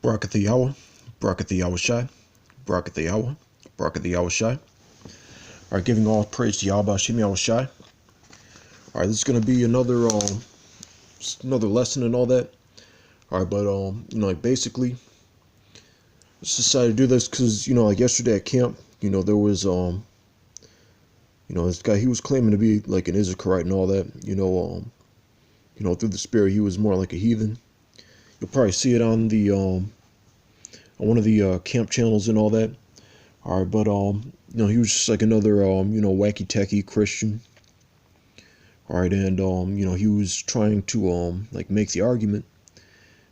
Bracket the Yawa, Bracket the Yawa Shai, Bracket the Yawa, Bracket the Yawa Shai. Alright, giving all praise to Yahweh Shem Yawa Shai. Alright, this is gonna be another lesson and all that. Alright, but like basically just decided to do this because, like yesterday at camp, there was this guy, he was claiming to be like an Issacharite and all that, through the spirit he was more like a heathen. You'll probably see it on the on one of the camp channels and all that. Alright, but he was just like another wacky tacky Christian. Alright, and he was trying to like make the argument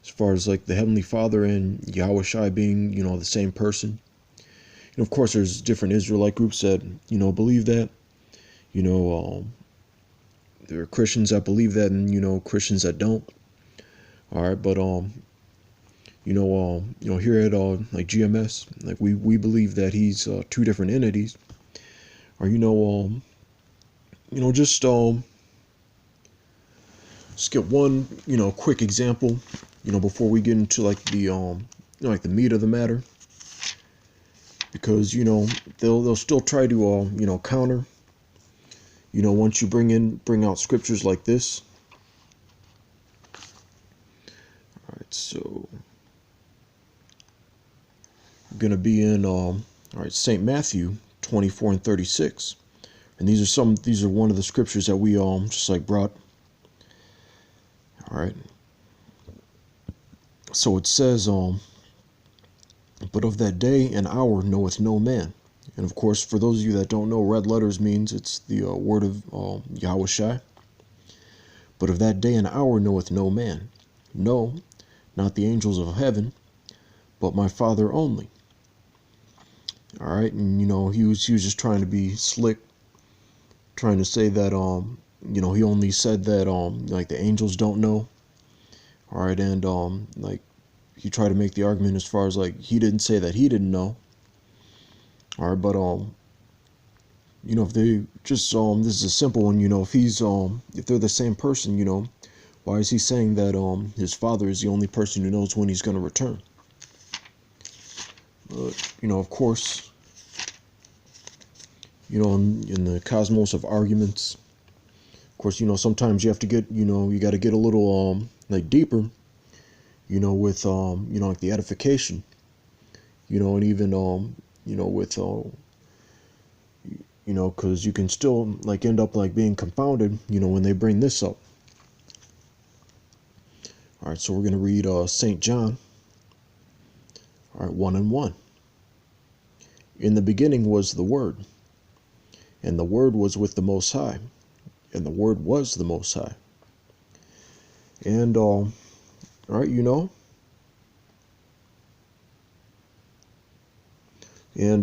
as far as like the Heavenly Father and Yahweh Shai being, the same person. And of course there's different Israelite groups that, believe that. There are Christians that believe that and Christians that don't. Alright, but here at like GMS, like we believe that he's two different entities. Or just get one quick example, before we get into like the like the meat of the matter, because they'll still try to counter, once you bring out scriptures like this. All right, so we're gonna be in all right, St. Matthew 24 and 36, and these are one of the scriptures that we just like brought. All right, so it says but of that day and hour knoweth no man. And of course, for those of you that don't know, red letters means it's the word of Yahweh Shai. But of that day and hour knoweth no man, no, not the angels of heaven, but my Father only. All right, and he was just trying to be slick, trying to say that he only said that like the angels don't know. All right, and like he tried to make the argument as far as like he didn't say that he didn't know. All right, but if they just this is a simple one. If he's if they're the same person, why is he saying that his Father is the only person who knows when he's going to return? But of course, in the cosmos of arguments, of course, sometimes you have to get, you got to get a little like deeper, with like the edification, and even with because you can still like end up like being confounded, when they bring this up. All right, so we're gonna read St. John. All right, 1 and 1. In the beginning was the Word, and the Word was with the Most High, and the Word was the Most High. And all right, and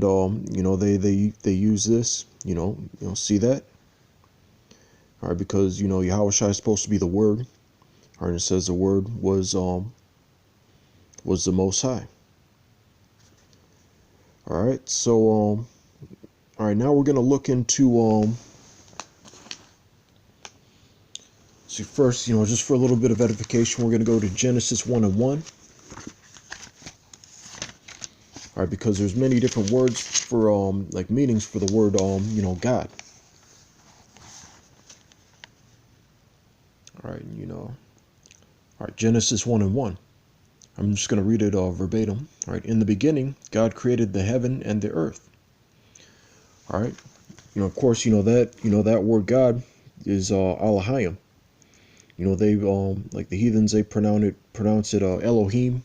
they use this, see that. All right, because Yahweh Shai is supposed to be the Word. All right, it says the Word was the Most High. All right, so all right, now we're gonna look into so first, just for a little bit of edification, we're gonna go to Genesis 1 and 1. All right, because there's many different words for like meanings for the word God. All right, all right, Genesis 1 and 1. I'm just gonna read it verbatim. All right, in the beginning, God created the heaven and the earth. All right, of course, that word God is Elohim. They like the heathens, they pronounce it Elohim.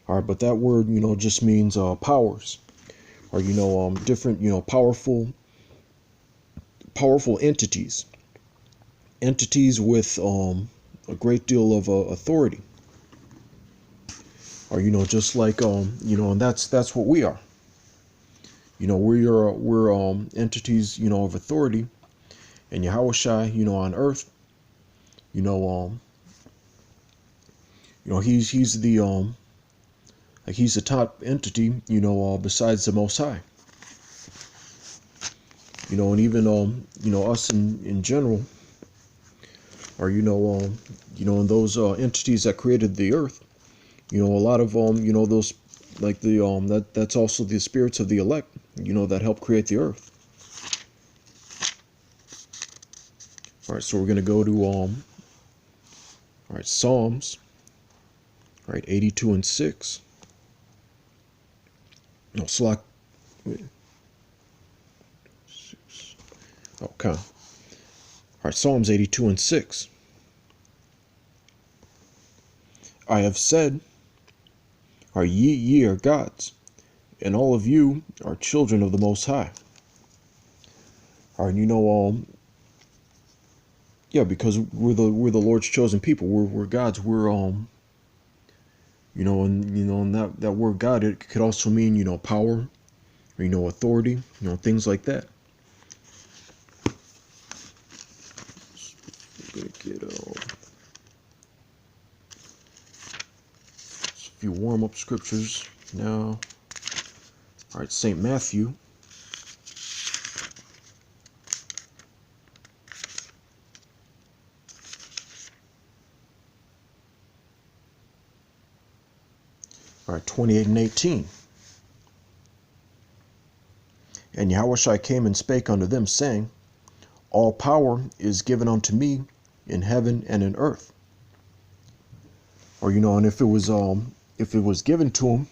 All right, but that word, just means powers, or different, powerful entities with a great deal of authority, or just like and that's what we are. We're entities, of authority, and Yahweh Shai, on earth, he's the like he's the top entity, besides the Most High. And even us in general, or and those entities that created the earth, You know, a lot of those, like the that's also the spirits of the elect, that help create the earth. All right, so we're gonna go to all right, Psalms, all right, 82 and 6. No, Slack. Okay. All right, Psalms 82 and 6. I have said, are ye are gods, and all of you are children of the Most High. All right, yeah, because we're the Lord's chosen people. We're God's. We're and that word God, it could also mean power, or authority, things like that. I'm gonna get a few warm up scriptures now. All right, Saint Matthew. All right, 28 and 18. And Yahushua came and spake unto them, saying, all power is given unto me in heaven and in earth. Or and if it was given to him,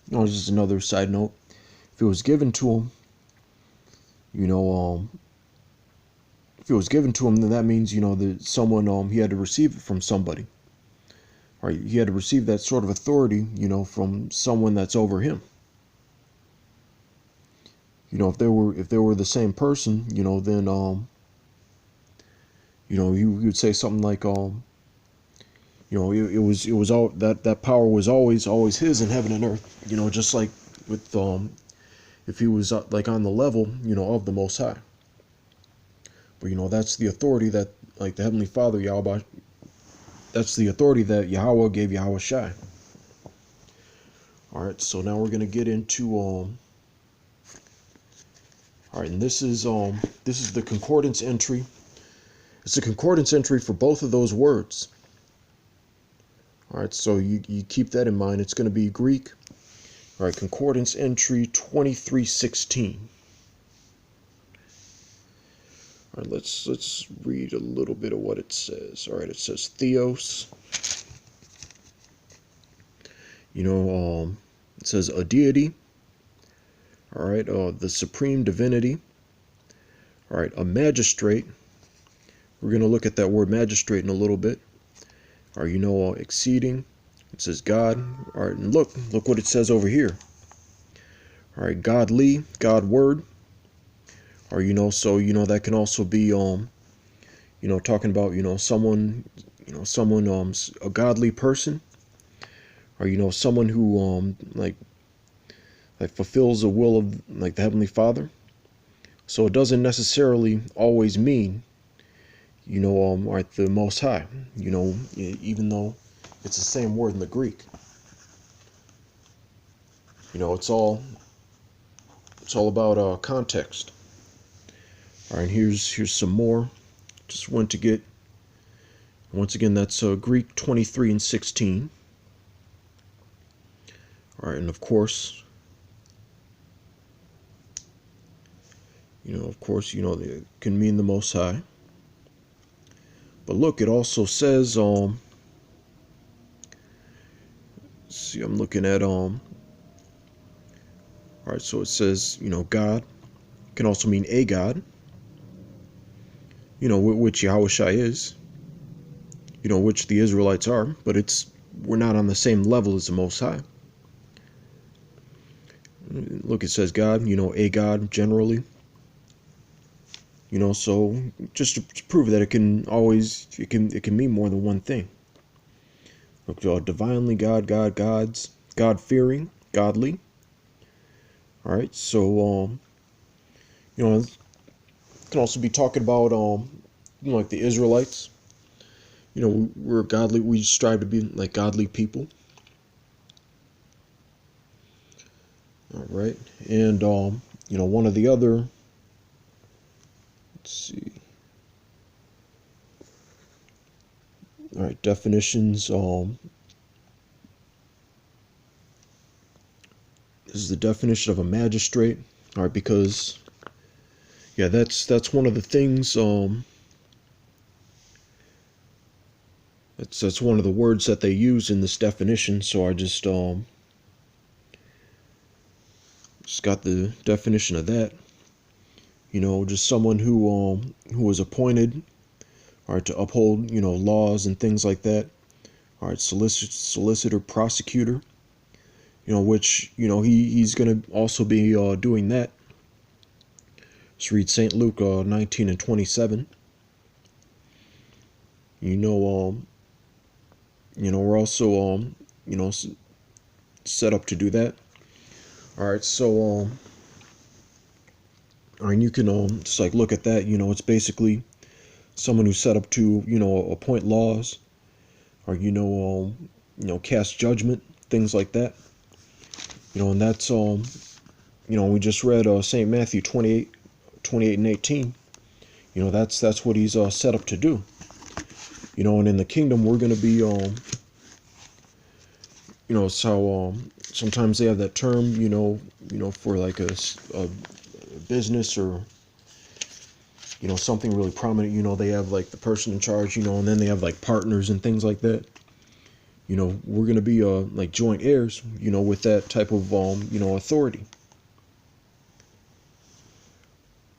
this is another side note. If it was given to him, if it was given to him, then that means that someone he had to receive it from somebody. Right? He had to receive that sort of authority, from someone that's over him. If they were the same person, then you would say something like it was all that power was always his in heaven and earth. Just like with if he was like on the level of the Most High. But that's the authority that, like, the Heavenly Father Yahweh. That's the authority that Yahweh gave Yahushai. All right, so now we're gonna get into all right, and this is the concordance entry. It's a concordance entry for both of those words. All right, so you keep that in mind. It's going to be Greek. All right, concordance entry 2316. All right, let's read a little bit of what it says. All right, it says Theos. It says a deity. All right, the supreme divinity. All right, a magistrate. We're going to look at that word magistrate in a little bit. All right, exceeding. It says God. All right, and look what it says over here. All right, godly, God word. Or so that can also be talking about someone a godly person, or someone who like fulfills the will of like the Heavenly Father. So it doesn't necessarily always mean like the Most High, even though it's the same word in the Greek. It's all about context. All right, here's some more. Just want to get, once again, that's Greek 23 and 16. All right, and of course, it can mean the Most High. But look, it also says, see, I'm looking at, all right, so it says, God can also mean a God, which Yahushua is, which the Israelites are, but we're not on the same level as the Most High. Look, it says God, a God generally. So just to prove that it can mean more than one thing. Look, divinely gods, God-fearing, godly. All right, so it can also be talking about like the Israelites. We're godly. We strive to be like godly people. All right, and one of the other. Let's see. All right, definitions. This is the definition of a magistrate. All right, because yeah, that's one of the things. That's one of the words that they use in this definition. So I just got the definition of that. Just someone who was appointed, all right, to uphold laws and things like that. All right, solicitor, prosecutor. Which he's gonna also be doing that. Let's read St. Luke 19 and 27. We're also set up to do that. All right, so I mean, you can just like look at that. It's basically someone who's set up to appoint laws, or cast judgment, things like that. And that's we just read St. Matthew 28 and 18. That's what he's set up to do. And in the kingdom we're going to be so sometimes they have that term for like a business or something really prominent. They have like the person in charge, and then they have like partners and things like that. We're going to be like joint heirs, with that type of authority.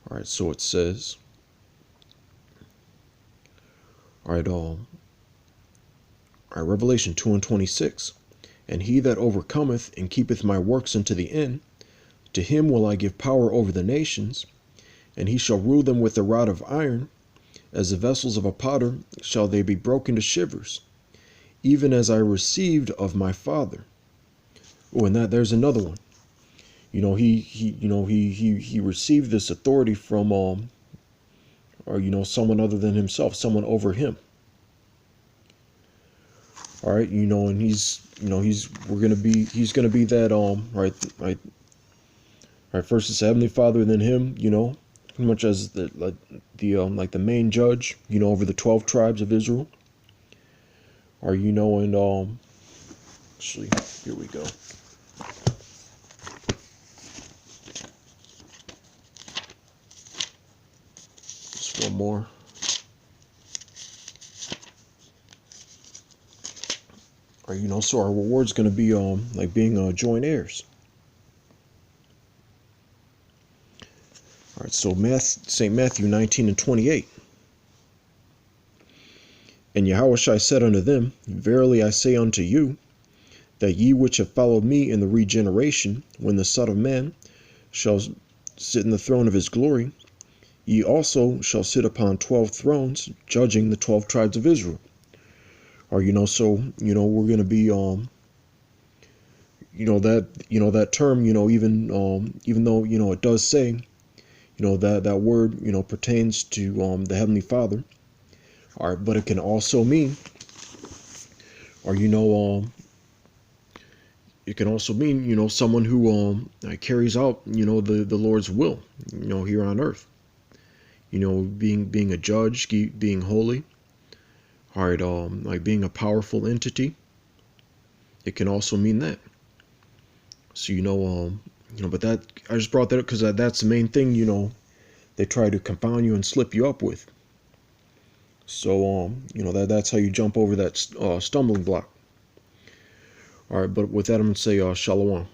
All right, so it says, all right, Revelation 2 and 26. And he that overcometh and keepeth my works unto the end, to him will I give power over the nations, and he shall rule them with a rod of iron, as the vessels of a potter shall they be broken to shivers, even as I received of my Father. Oh, and there's another one. He received this authority from someone other than himself, someone over him. All right, and he's gonna be that right, first it's Heavenly Father, then him, pretty much as the main judge, over the 12 tribes of Israel. Or and actually, here we go. Just one more. Or so our reward's going to be like being joint heirs. All right, so St. Matthew 19 and 28. And Yahushua said unto them, Verily I say unto you, that ye which have followed me in the regeneration, when the Son of Man shall sit in the throne of his glory, ye also shall sit upon 12 thrones, judging the 12 tribes of Israel. Or so we're going to be that term, even though it does say that word pertains to the Heavenly Father. All right, but it can also mean, or it can also mean someone who carries out the Lord's will here on earth. Being a judge, being holy. All right, like being a powerful entity. It can also mean that. So but that I just brought that up because that's the main thing they try to confound you and slip you up with. So that's how you jump over that stumbling block. All right, but with that I'm gonna say shalom.